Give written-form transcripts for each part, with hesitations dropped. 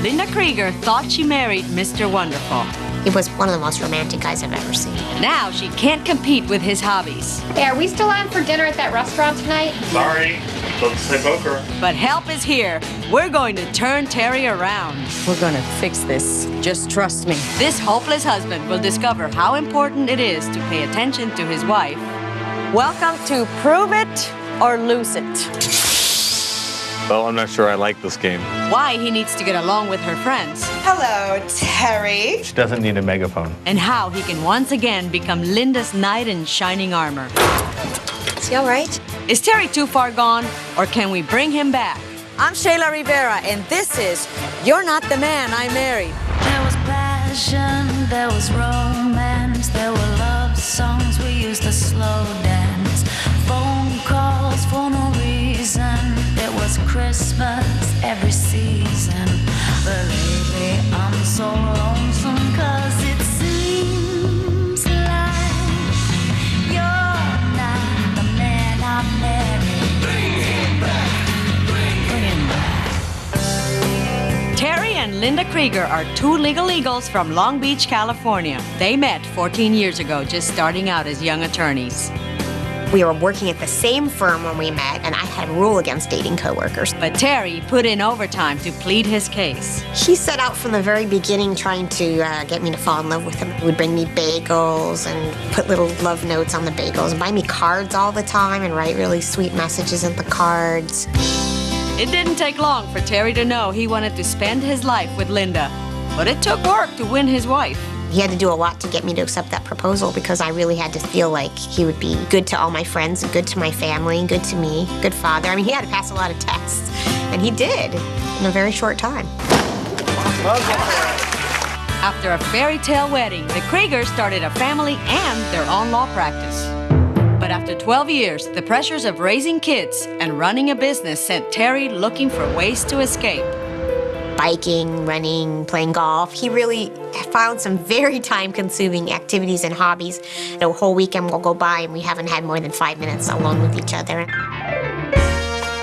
Linda Krieger thought she married Mr. Wonderful. He was one of the most romantic guys I've ever seen. Now she can't compete with his hobbies. Hey, are we still on for dinner at that restaurant tonight? Sorry, let's play poker. But help is here. We're going to turn Terry around. We're gonna fix this. Just trust me. This hopeless husband will discover how important it is to pay attention to his wife. Welcome to Prove It or Lose It. Well, I'm not sure I like this game. Why he needs to get along with her friends. Hello, Terry. She doesn't need a megaphone. And how he can once again become Linda's knight in shining armor. Is he all right? Is Terry too far gone, or can we bring him back? I'm Shayla Rivera, and this is You're Not the Man I Married. There was passion, there was romance, there were love songs we used to slow dance. Phone calls for no reason, it was Christmas every season. But lately I'm so lonesome 'cause it seems like you're not the man I married. Bring him back. Terry and Linda Krieger are two legal eagles from Long Beach, California. They met 14 years ago, just starting out as young attorneys. We were working at the same firm when we met, and I had a rule against dating coworkers. But Terry put in overtime to plead his case. He set out from the very beginning trying to get me to fall in love with him. He would bring me bagels and put little love notes on the bagels and buy me cards all the time and write really sweet messages in the cards. It didn't take long for Terry to know he wanted to spend his life with Linda. But it took work to win his wife. He had to do a lot to get me to accept that proposal because I really had to feel like he would be good to all my friends, good to my family, good to me, good father. I mean, he had to pass a lot of tests, and he did in a very short time. After a fairy tale wedding, the Kriegers started a family and their own law practice. But after 12 years, the pressures of raising kids and running a business sent Terry looking for ways to escape. Biking, running, playing golf. He really found some very time-consuming activities and hobbies. The whole weekend will go by and we haven't had more than 5 minutes alone with each other.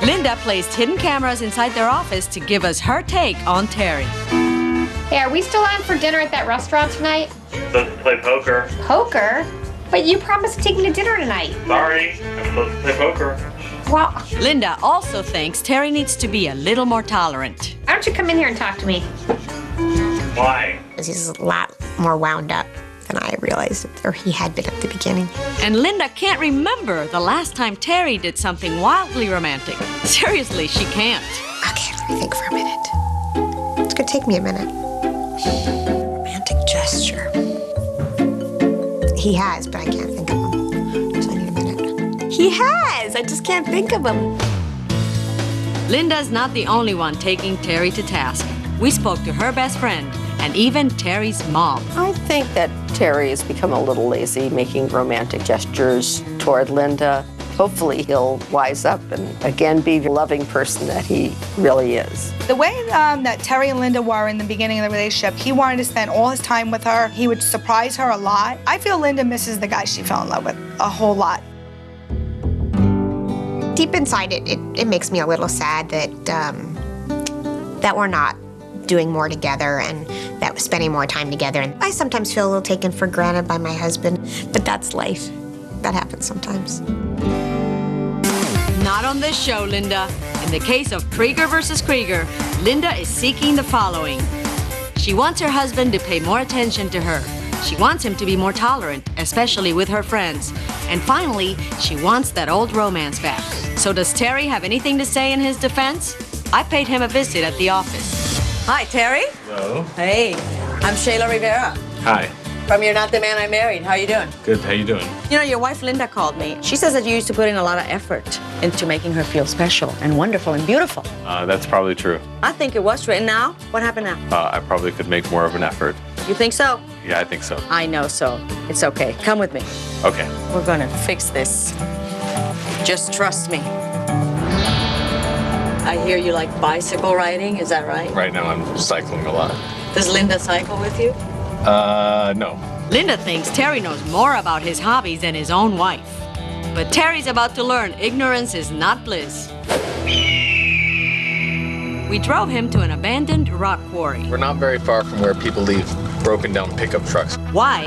Linda placed hidden cameras inside their office to give us her take on Terry. Hey, are we still on for dinner at that restaurant tonight? Let's play poker. Poker? But you promised to take me to dinner tonight. Sorry, I'm supposed to play poker. Well, Linda also thinks Terry needs to be a little more tolerant. why don't you come in here and talk to me? Why? He's a lot more wound up than I realized, or he had been at the beginning. And Linda can't remember the last time Terry did something wildly romantic. Seriously, she can't. Okay, let me think for a minute. It's gonna take me a minute. Romantic gesture. He has, but I can't think of him. So I need a minute. He has! I just can't think of him. Linda's not the only one taking Terry to task. We spoke to her best friend and even Terry's mom. I think that Terry has become a little lazy making romantic gestures toward Linda. Hopefully he'll wise up and again be the loving person that he really is. The way that Terry and Linda were in the beginning of the relationship, he wanted to spend all his time with her. He would surprise her a lot. I feel Linda misses the guy she fell in love with a whole lot. Deep inside it makes me a little sad that that we're not doing more together and that we're spending more time together. And I sometimes feel a little taken for granted by my husband, but that's life. That happens sometimes. Not on this show, Linda. In the case of Krieger versus Krieger, Linda is seeking the following. She wants her husband to pay more attention to her. She wants him to be more tolerant, especially with her friends. And finally, she wants that old romance back. So does Terry have anything to say in his defense? I paid him a visit at the office. Hi, Terry. Hello. Hey, I'm Shayla Rivera Hi. from You're Not the Man I Married. How you doing? Good, how you doing? You know, your wife Linda called me. She says that you used to put in a lot of effort into making her feel special and wonderful and beautiful. That's probably true. I think it was true. And now? What happened now? I probably could make more of an effort. You think so? Yeah, I think so. I know so. It's okay. Come with me. Okay. We're gonna fix this. Just trust me. I hear you like bicycle riding, is that right? Right now I'm cycling a lot. Does Linda cycle with you? No. Linda thinks Terry knows more about his hobbies than his own wife. But Terry's about to learn ignorance is not bliss. we drove him to an abandoned rock quarry. We're not very far from where people leave broken down pickup trucks. Why?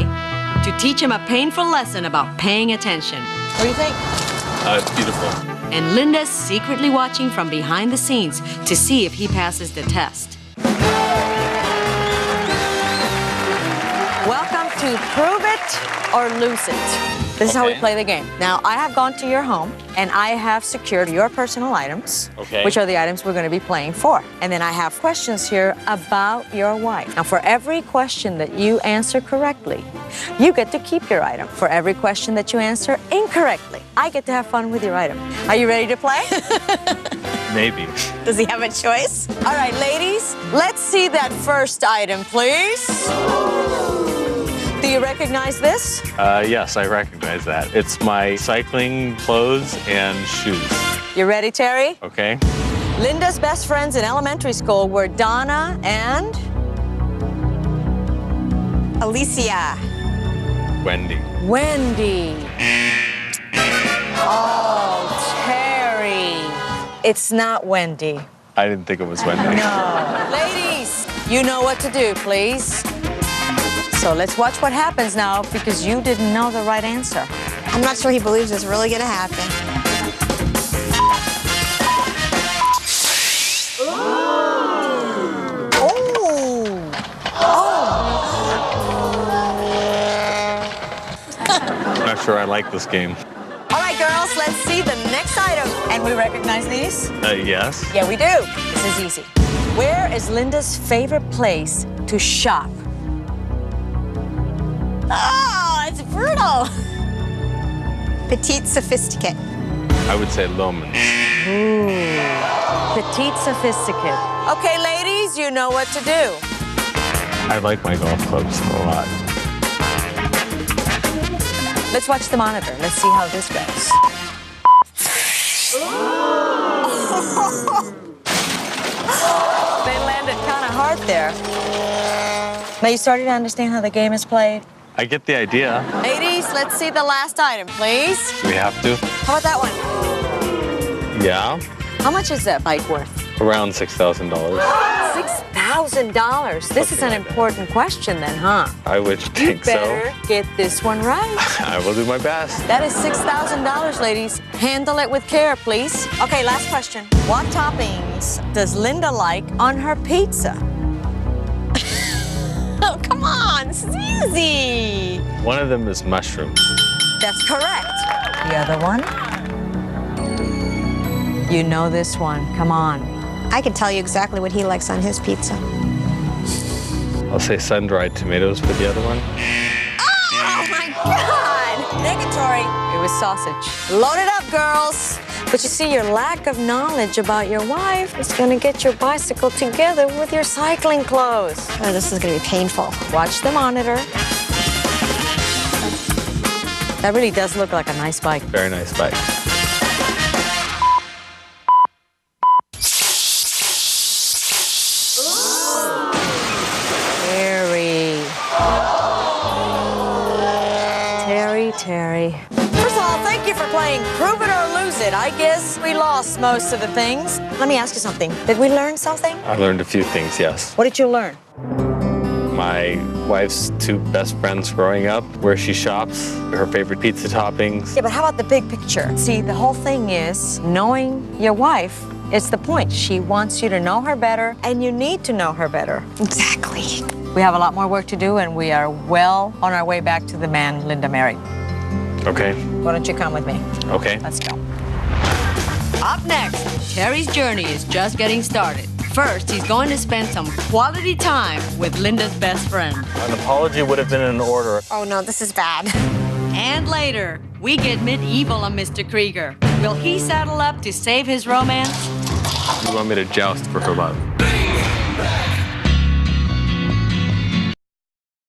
To teach him a painful lesson about paying attention. What do you think? It's beautiful. And Linda's secretly watching from behind the scenes to see if he passes the test. Welcome to Prove It or Lose It. This is how we play the game. Now, I have gone to your home, and I have secured your personal items, which are the items we're going to be playing for. And then I have questions here about your wife. Now, for every question that you answer correctly, you get to keep your item. For every question that you answer incorrectly, I get to have fun with your item. Are you ready to play? Maybe. Does he have a choice? All right, ladies, let's see that first item, please. Do you recognize this? Yes, I recognize that. It's my cycling clothes and shoes. You ready, Terry? Okay. Linda's best friends in elementary school were Donna and Alicia. Wendy. Wendy. Oh, Terry. It's not Wendy. I didn't think it was Wendy. No. Ladies, you know what to do, please. So let's watch what happens now because you didn't know the right answer. I'm not sure he believes it's really gonna happen. I'm not sure I like this game. All right, girls, let's see the next item. And we recognize these? Yes. Yeah, we do. This is easy. Where is Linda's favorite place to shop? Oh, it's brutal. Petite sophisticate. I would say Loman. Ooh, petite sophisticate. Okay, ladies, you know what to do. I like my golf clubs a lot. Let's watch the monitor. Let's see how this goes. They landed kind of hard there. Now you started to understand how the game is played? I get the idea. Ladies, let's see the last item, please. Do we have to? How about that one? Yeah. How much is that bike worth? Around $6,000. $6,000. This is an important question then, huh? I would think so. Better get this one right. I will do my best. That is $6,000, ladies. Handle it with care, please. Okay, last question. What toppings does Linda like on her pizza? Oh, come on, this is easy. One of them is mushrooms. That's correct. The other one? You know this one, come on. I can tell you exactly what he likes on his pizza. I'll say sun-dried tomatoes for the other one. Oh my God! Negatory. It was sausage. Load it up, girls. But you see, your lack of knowledge about your wife is gonna get your bicycle together with your cycling clothes. Oh, this is gonna be painful. Watch the monitor. That really does look like a nice bike. Very nice bike. Terry. First of all, thank you for playing Prove It or Lose It. I guess we lost most of the things. Let me ask you something. Did we learn something? I learned a few things, yes. What did you learn? My wife's two best friends growing up, where she shops, her favorite pizza toppings. Yeah, but how about the big picture? See, the whole thing is knowing your wife is the point. She wants you to know her better, and you need to know her better. Exactly. We have a lot more work to do, and we are well on our way back to the man Linda married. Okay. Why don't you come with me? Okay. Let's go. Up next, Terry's journey is just getting started. First, he's going to spend some quality time with Linda's best friend. An apology would have been in order. Oh no, this is bad. And later, we get medieval on Mr. Krieger. Will he saddle up to save his romance? You want me to joust for her love?